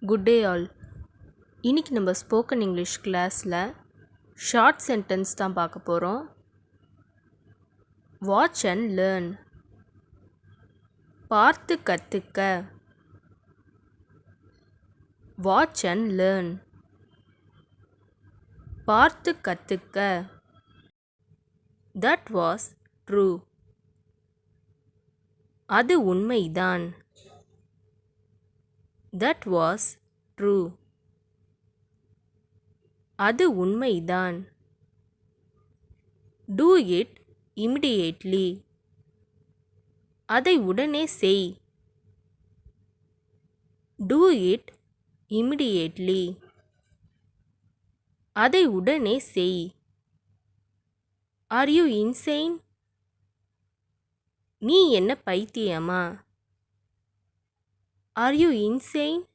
Good day all. இன்னைக்கு நம்ம spoken English கிளாஸில் ஷார்ட் சென்டென்ஸ் தான் பார்க்க போகிறோம். Watch and learn. பார்த்து கற்றுக்க. Watch and learn. பார்த்து கற்றுக்க. That was true. அது உண்மைதான். That was true. அது உண்மைதான். Do it immediately. அதை உடனே செய். Do it immediately. அதை உடனே செய். Are you insane? நீ என்ன பைத்தியமா? Are you insane?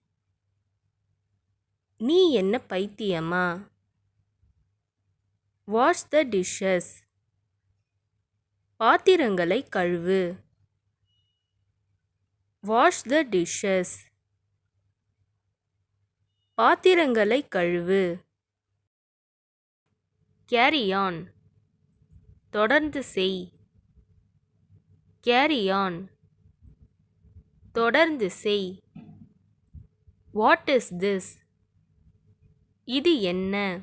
நீ என்ன பைத்தியமா? வாஷ் த டிஷ்ஷஸ். பாத்திரங்களை கழுவு. வாஷ் த டிஷ்ஷஸ். பாத்திரங்களை கழுவு. Carry on. தொடர்ந்து செய். Carry on. தொடர்ந்து செய். What is this? இது என்ன?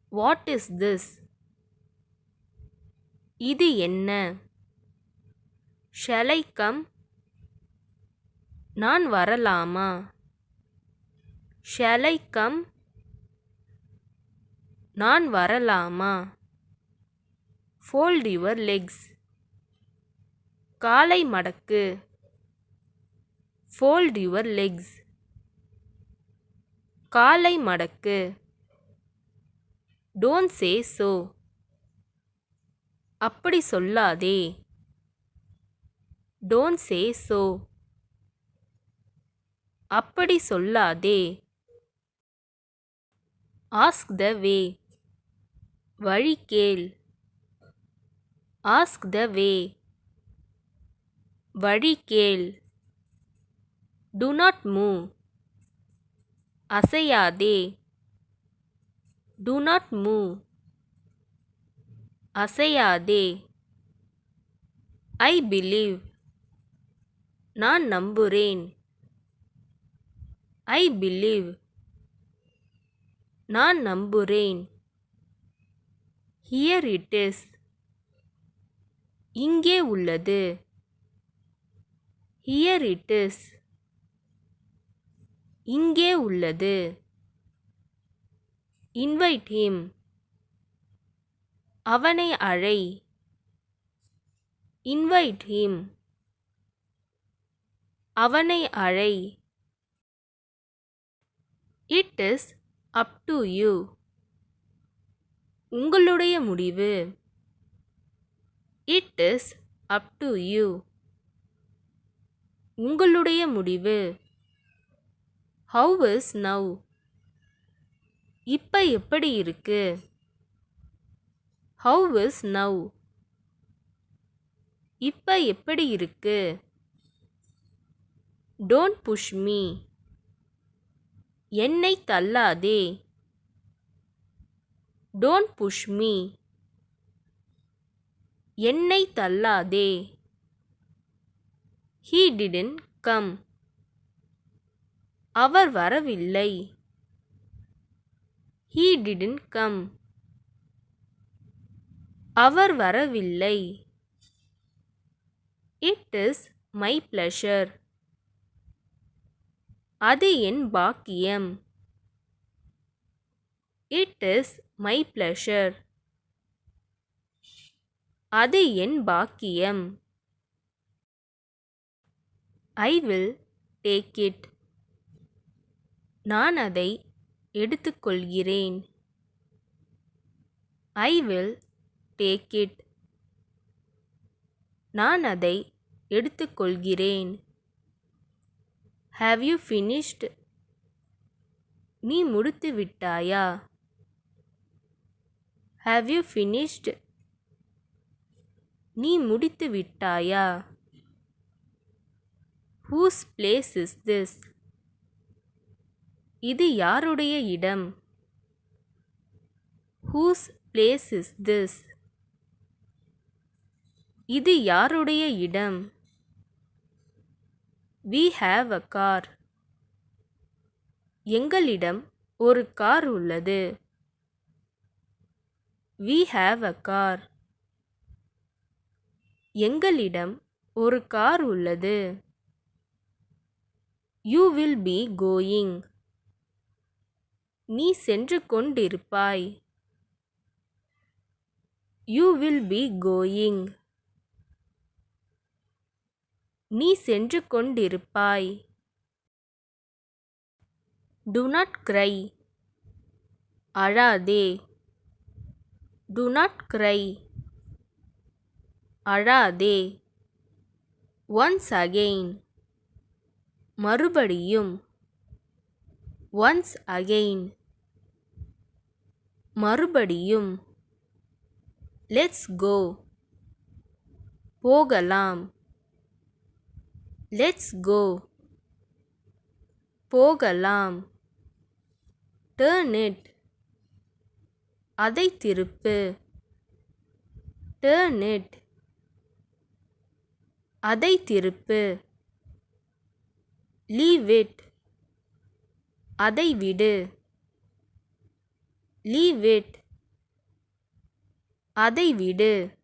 What is this? இது என்ன? Shall I come? நான் வரலாமா? Shall I come? நான் வரலாமா? Fold your legs. காலை மடக்கு. Fold your legs. காலை மடக்கு. Don't say so. அப்படி சொல்லாதே. Don't say so. அப்படி சொல்லாதே. Ask the way. வழி கேள். Ask the way. வழி கேள். Do not move. அசையாதே. Do not move. அசையாதே. I believe. நான் நம்புறேன். I believe. நான் நம்புறேன். Here it is. இங்கே உள்ளது. Here it is. இங்கே உள்ளது. Invite him. அவனை அழை. Invite him. அவனை அழை. It is up to you. உங்களுடைய முடிவு. It is up to you. உங்களுடைய முடிவு. How is now? இப்ப எப்படி இருக்கு? How is now? இப்ப எப்படி இருக்கு? Don't push me. என்னை தள்ளாதே. Don't push me. என்னை தள்ளாதே. He didn't come. அவர் வரவில்லை. He didn't come. அவர் வரவில்லை. It is my pleasure. அது என் பாக்கியம். It is my pleasure. அது என் பாக்கியம். I will take it. நான் அதை எடுத்துக்கொள்கிறேன். I will take it. நான் அதை எடுத்துக்கொள்கிறேன். Have you finished? நீ முடித்து விட்டாயா? Have you finished? நீ முடித்து விட்டாயா? Whose place is this? இது யாருடைய இடம்? Whose place is this? இது யாருடைய இடம்? We have a car. எங்களிடம் ஒரு கார் உள்ளது. We have a car. எங்களிடம் ஒரு கார் உள்ளது. You will be going. நீ சென்று கொண்டிருப்பாய். You will be going. நீ சென்று கொண்டிருப்பாய். Do not cry. அழாதே. Do not cry. அழாதே. Once again. மறுபடியும். Once again. மறுபடியும். Let's go. போகலாம். Let's go. போகலாம். Turn it. அதை திருப்பு. Turn it. அதை திருப்பு. Leave it. அதை விடு. Leave it. அதை விடு.